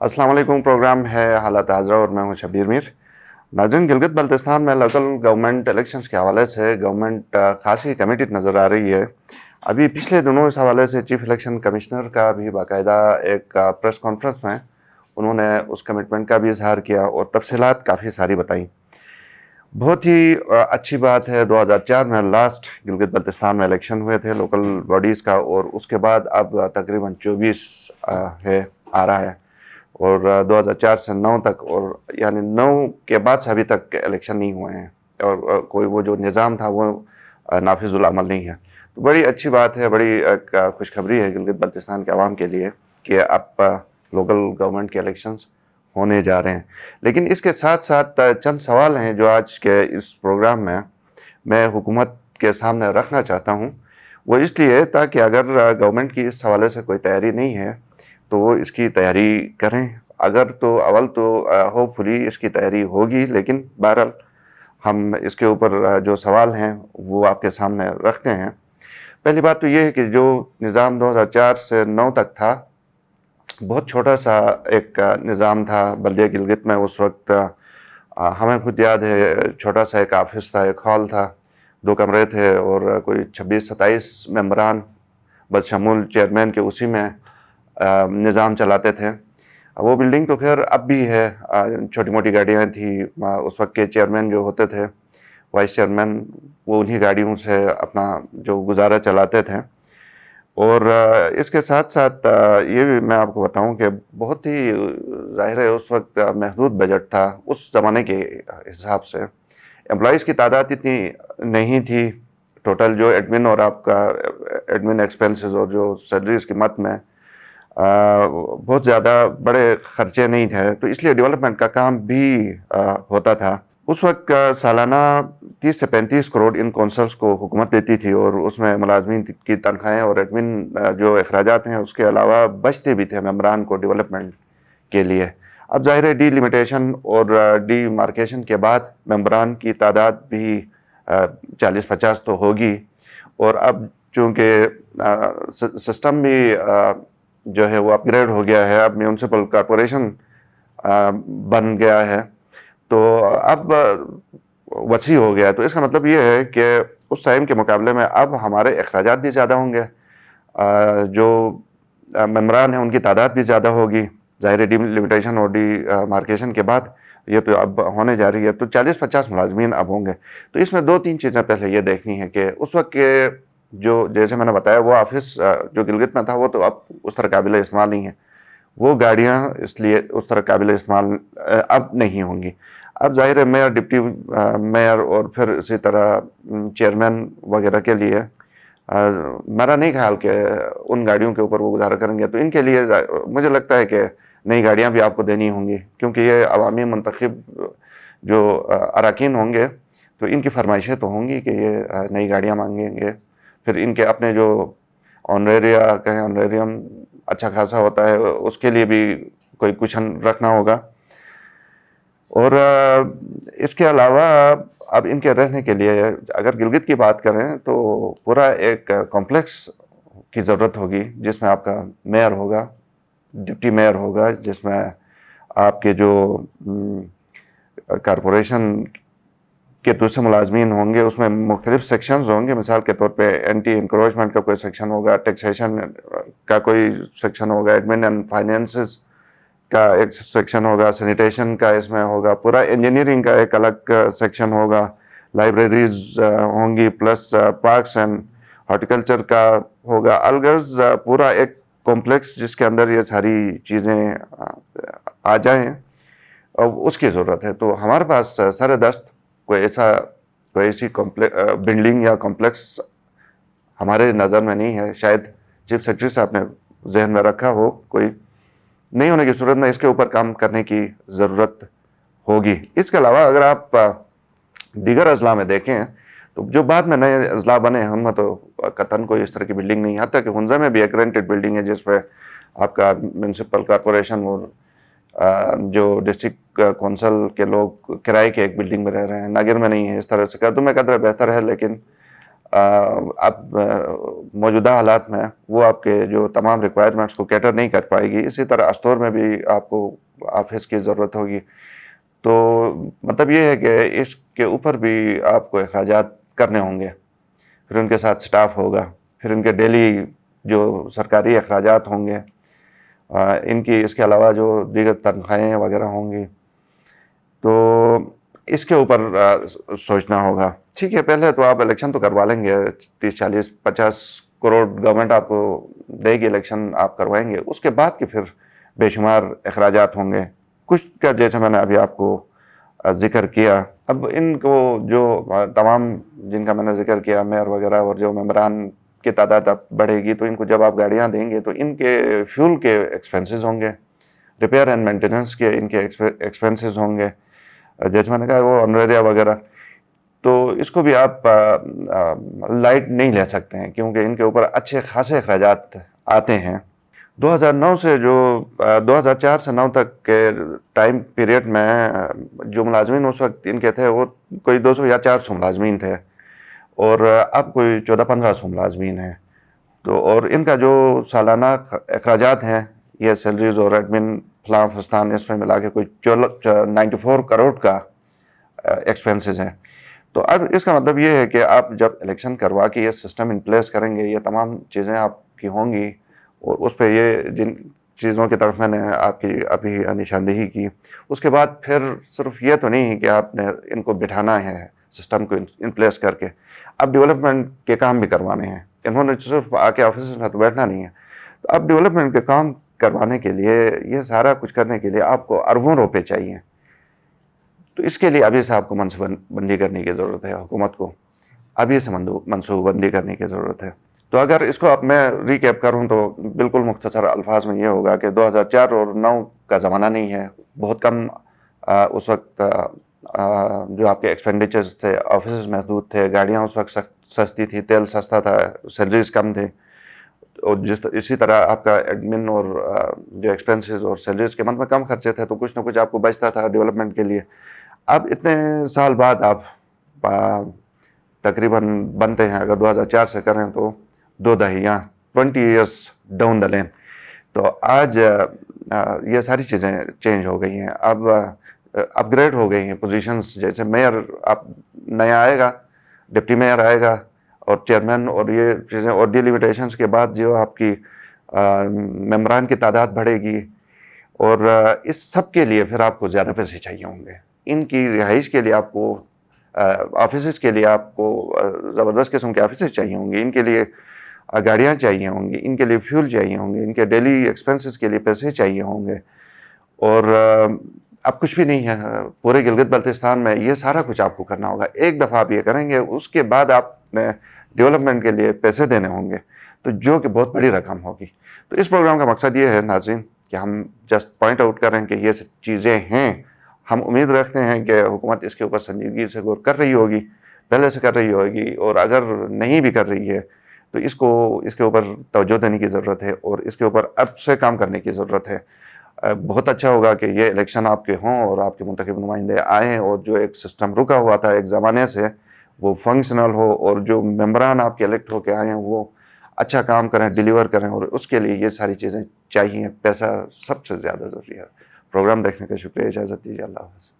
अस्सलाम वालेकुम। प्रोग्राम है हालात हाज़रा और मैं हूं शबीर मीर। नाज़रीन, गिलगित बल्तिस्तान में लोकल गवर्नमेंट इलेक्शंस के हवाले से गवर्नमेंट खासी कमिटेड नज़र आ रही है। अभी पिछले दिनों इस हवाले से चीफ इलेक्शन कमिश्नर का भी बाकायदा एक प्रेस कॉन्फ्रेंस में उन्होंने उस कमिटमेंट का भी इजहार किया और तफसीलात काफ़ी सारी बताई। बहुत ही अच्छी बात है, 2004 में लास्ट गिलगित बल्तिस्तान में इलेक्शन हुए थे लोकल बॉडीज़ का, और उसके बाद अब तकरीबन 24 आ रहा है, और 2004 से 9 तक, और यानी 9 के बाद से अभी तक इलेक्शन नहीं हुए हैं, और कोई वो जो निज़ाम था वो नाफिजुल अमल नहीं है। तो बड़ी अच्छी बात है, बड़ी खुशखबरी है गिलगित बल्तिस्तान के अवाम के लिए कि अब लोकल गवर्नमेंट के इलेक्शंस होने जा रहे हैं। लेकिन इसके साथ साथ चंद सवाल हैं जो आज के इस प्रोग्राम में मैं हुकूमत के सामने रखना चाहता हूँ। वो इसलिए ताकि अगर गवर्नमेंट की इस हवाले से कोई तैयारी नहीं है तो वो इसकी तैयारी करें। अगर तो अवल तो होपफुली इसकी तैयारी होगी, लेकिन बहरहाल हम इसके ऊपर जो सवाल हैं वो आपके सामने रखते हैं। पहली बात तो ये है कि जो निज़ाम 2004 से 9 तक था, बहुत छोटा सा एक निज़ाम था बल्दिया गिलगित में। उस वक्त हमें खुद याद है, छोटा सा एक ऑफिस था, एक हॉल था, 2 कमरे थे, और कोई 26-27 मेंबरान बदशमूल चेयरमैन के उसी में निज़ाम चलाते थे। वो बिल्डिंग तो खैर अब भी है, छोटी मोटी गाड़ियाँ थी। उस वक्त के चेयरमैन जो होते थे, वाइस चेयरमैन, वो उन्हीं गाड़ियों से अपना जो गुजारा चलाते थे। और इसके साथ साथ ये भी मैं आपको बताऊं कि बहुत ही ज़ाहिर है उस वक्त महदूद बजट था उस ज़माने के हिसाब से। एम्प्लॉइज़ की तादाद इतनी नहीं थी। टोटल जो एडमिन और आपका एडमिन एक्सपेंसेस और जो सैलरीज की मद में बहुत ज़्यादा बड़े ख़र्चे नहीं थे, तो इसलिए डेवलपमेंट का काम भी होता था। उस वक्त सालाना 30 से 35 करोड़ इन कौंसल्स को हुकूमत देती थी, और उसमें मुलाजमीन की तनख्वाहें और एडमिन जो अखराजात हैं उसके अलावा बचते भी थे मेम्बरान को डेवलपमेंट के लिए। अब ज़ाहिर है डिलिमिटेशन और डीमार्केशन के बाद मेम्बरान की तादाद भी 40-50 तो होगी, और अब चूँकि सिस्टम भी जो है वो अपग्रेड हो गया है, अब म्यूनसिपल कॉरपोरेशन बन गया है, तो अब वसी हो गया है। तो इसका मतलब ये है कि उस टाइम के मुकाबले में अब हमारे अखराजात भी ज़्यादा होंगे, जो मेम्बरान हैं उनकी तादाद भी ज़्यादा होगी। ज़ाहिर डिलिमिटेशन और डीमार्केशन के बाद ये तो अब होने जा रही है, तो 40-50 मुलाजमीन अब होंगे। तो इसमें 2-3 चीज़ें पहले ये देखनी है कि उस वक्त के जो, जैसे मैंने बताया, वो ऑफिस जो गिलगित में था वो तो अब उस तरह काबिल इस्तेमाल नहीं है। वो गाड़ियाँ इसलिए उस तरह काबिल इस्तेमाल अब नहीं होंगी। अब ज़ाहिर है मेयर, डिप्टी मेयर और फिर इसी तरह चेयरमैन वगैरह के लिए मेरा नहीं ख्याल कि उन गाड़ियों के ऊपर वो गुजारा करेंगे। तो इनके लिए मुझे लगता है कि नई गाड़ियाँ भी आपको देनी होंगी, क्योंकि ये अवामी मुंतखब जो अरकान होंगे तो इनकी फरमाइशें तो होंगी कि ये नई गाड़ियाँ मांगेंगे। फिर इनके अपने जो ऑनरेरिया कहें, ऑनरेरियम अच्छा खासा होता है, उसके लिए भी कोई कुशन रखना होगा। और इसके अलावा अब इनके रहने के लिए अगर गिलगित की बात करें तो पूरा एक कॉम्प्लेक्स की ज़रूरत होगी, जिसमें आपका मेयर होगा, डिप्टी मेयर होगा, जिसमें आपके जो कॉरपोरेशन के दूसरे मुलाजमीन होंगे, उसमें मुख्तलिफ सेक्शंस होंगे। मिसाल के तौर पे एंटी इंक्रोचमेंट का कोई सेक्शन होगा, टैक्सेशन का कोई सेक्शन होगा, एडमिन एंड फाइनेंसेस का एक सेक्शन होगा, सैनिटेशन का इसमें होगा, पूरा इंजीनियरिंग का एक अलग सेक्शन होगा, लाइब्रेरीज होंगी, प्लस पार्क्स एंड हॉर्टिकल्चर का होगा। अलगर्ज पूरा एक कॉम्प्लेक्स जिसके अंदर ये सारी चीज़ें आ जाएं, और उसकी ज़रूरत है। तो हमारे पास सर दस्त कोई ऐसी बिल्डिंग या कॉम्प्लेक्स हमारे नज़र में नहीं है। शायद चीफ सेक्रेटरी साहब ने जहन में रखा हो, कोई नहीं होने की सूरत में इसके ऊपर काम करने की ज़रूरत होगी। इसके अलावा अगर आप दीगर अजला में देखें तो जो बाद में नए अजला बने हैं उनमें तो कतन कोई इस तरह की बिल्डिंग नहीं। यहाँ तक कि हुंजा में भी एक रेंटेड बिल्डिंग है जिस पर आपका म्यूनसिपल कॉरपोरेशन और जो डिस्ट्रिक्ट कौंसल के लोग किराए के एक बिल्डिंग में रह रहे हैं। नागिर में नहीं है। इस तरह से कदम में कदर बेहतर है, लेकिन اب موجودہ حالات میں وہ آپ کے جو تمام ریکوائرمنٹس کو کیٹر نہیں کر پائے گی. اسی طرح اسٹور میں بھی آپ کو آفس کی ضرورت ہوگی. تو مطلب یہ ہے کہ اس کے اوپر بھی آپ کو اخراجات کرنے ہوں گے. پھر ان کے ساتھ سٹاف ہوگا, پھر ان کے ڈیلی جو سرکاری اخراجات ہوں گے, ان کی اس کے علاوہ جو دیگر تنخواہیں وغیرہ ہوں گی, تو اس کے اوپر سوچنا ہوگا. ٹھیک ہے, پہلے تو آپ الیکشن تو کروا لیں گے, 30-40-50 کروڑ گورنمنٹ آپ کو دے گی, الیکشن آپ کروائیں گے. اس کے بعد کے پھر بے شمار اخراجات ہوں گے, کچھ کا جیسے میں نے ابھی آپ کو ذکر کیا. اب ان کو جو تمام جن کا میں نے ذکر کیا, میئر وغیرہ اور جو ممبران کی تعداد اب بڑھے گی, تو ان کو جب آپ گاڑیاں دیں گے تو ان کے فیول کے ایکسپینسز ہوں گے, ریپیئر اینڈ مینٹیننس کے ان کے ایکسپینسز ہوں گے, جیسے میں نے کہا وہ آنریریا وغیرہ. تو اس کو بھی آپ لائٹ نہیں لے سکتے ہیں, کیونکہ ان کے اوپر اچھے خاصے اخراجات آتے ہیں. 2009 سے جو 2004 سے 9 تک کے ٹائم پیریڈ میں جو ملازمین اس وقت ان کے تھے وہ کوئی 200 یا 400 ملازمین تھے, اور اب کوئی 1400-1500 ملازمین ہیں. تو اور ان کا جو سالانہ اخراجات ہیں, یہ سیلریز اور ایڈمن فلاں فستان اس میں ملا کے کوئی 94 کروڑ کا ایکسپینسز ہیں. تو اب اس کا مطلب یہ ہے کہ آپ جب الیکشن کروا کے یہ سسٹم ان پلیس کریں گے, یہ تمام چیزیں آپ کی ہوں گی, اور اس پہ یہ جن چیزوں کی طرف میں نے آپ کی ابھی نشاندہی کی, اس کے بعد پھر صرف یہ تو نہیں ہے کہ آپ نے ان کو بٹھانا ہے سسٹم کو ان پلیس کر کے, اب ڈیولپمنٹ کے کام بھی کروانے ہیں. انہوں نے صرف آ کے آفیسز میں تو بیٹھنا نہیں ہے. تو اب ڈیولپمنٹ کے کام کروانے کے لیے, یہ سارا کچھ کرنے کے لیے آپ کو اربوں روپے چاہیے. تو اس کے لیے ابھی سے آپ کو منصوبہ بندی کرنے کی ضرورت ہے, حکومت کو ابھی سے منصوبہ بندی کرنے کی ضرورت ہے. تو اگر اس کو اب میں ریکیپ کروں تو بالکل مختصر الفاظ میں یہ ہوگا کہ 2004 اور 9 کا زمانہ نہیں ہے. بہت کم اس وقت جو آپ کے ایکسپینڈیچرز تھے, آفیسز محدود تھے, گاڑیاں اس وقت سستی تھی, تیل سستا تھا, سیلریز کم تھے, اور اسی طرح آپ کا ایڈمن اور جو ایکسپینسز اور سیلریز کے میں کم خرچے تھے, تو کچھ نہ کچھ آپ کو بچتا تھا ڈیولپمنٹ کے لیے. اب اتنے سال بعد آپ تقریباً بنتے ہیں, اگر 2004 سے کریں تو 2 دہیاں 20 ایئرس ڈاؤن دا لین. تو آج یہ ساری چیزیں چینج ہو گئی ہیں. اب اپ گریڈ ہو گئی ہیں پوزیشنز, جیسے میئر آپ نیا آئے گا, ڈپٹی میئر آئے گا, اور چیئرمین, اور یہ چیزیں, اور ڈیلیمیٹیشنز کے بعد جو آپ کی ممبران کی تعداد بڑھے گی, اور اس سب کے لیے پھر آپ کو زیادہ پیسے چاہیے ہوں گے. ان کی رہائش کے لیے آپ کو آفیسز کے لیے آپ کو زبردست قسم کے آفیسز چاہیے ہوں گے, ان کے لیے گاڑیاں چاہیے ہوں گی, ان کے لیے فیول چاہیے ہوں گے, ان کے ڈیلی ایکسپینسز کے لیے پیسے چاہیے ہوں گے. اور اب کچھ بھی نہیں ہے پورے گلگت بلتستان میں, یہ سارا کچھ آپ کو کرنا ہوگا. ایک دفعہ آپ یہ کریں گے, اس کے بعد آپ نے ڈیولپمنٹ کے لیے پیسے دینے ہوں گے, تو جو کہ بہت بڑی رقم ہوگی. تو اس پروگرام کا مقصد یہ ہے ناظرین کہ ہم جسٹ پوائنٹ آؤٹ کریں کہ یہ چیزیں ہیں. ہم امید رکھتے ہیں کہ حکومت اس کے اوپر سنجیدگی سے غور کر رہی ہوگی, پہلے سے کر رہی ہوگی, اور اگر نہیں بھی کر رہی ہے تو اس کے اوپر توجہ دینے کی ضرورت ہے, اور اس کے اوپر اب سے کام کرنے کی ضرورت ہے. بہت اچھا ہوگا کہ یہ الیکشن آپ کے ہوں اور آپ کے منتخب نمائندے آئیں, اور جو ایک سسٹم رکا ہوا تھا ایک زمانے سے وہ فنکشنل ہو, اور جو ممبران آپ کے الیکٹ ہو کے آئے ہیں وہ اچھا کام کریں, ڈیلیور کریں, اور اس کے لیے یہ ساری چیزیں چاہیے. پیسہ سب سے زیادہ ضروری ہے. پروگرام دیکھنے کا شکریہ, اجازت دیجیے, اللہ حافظ.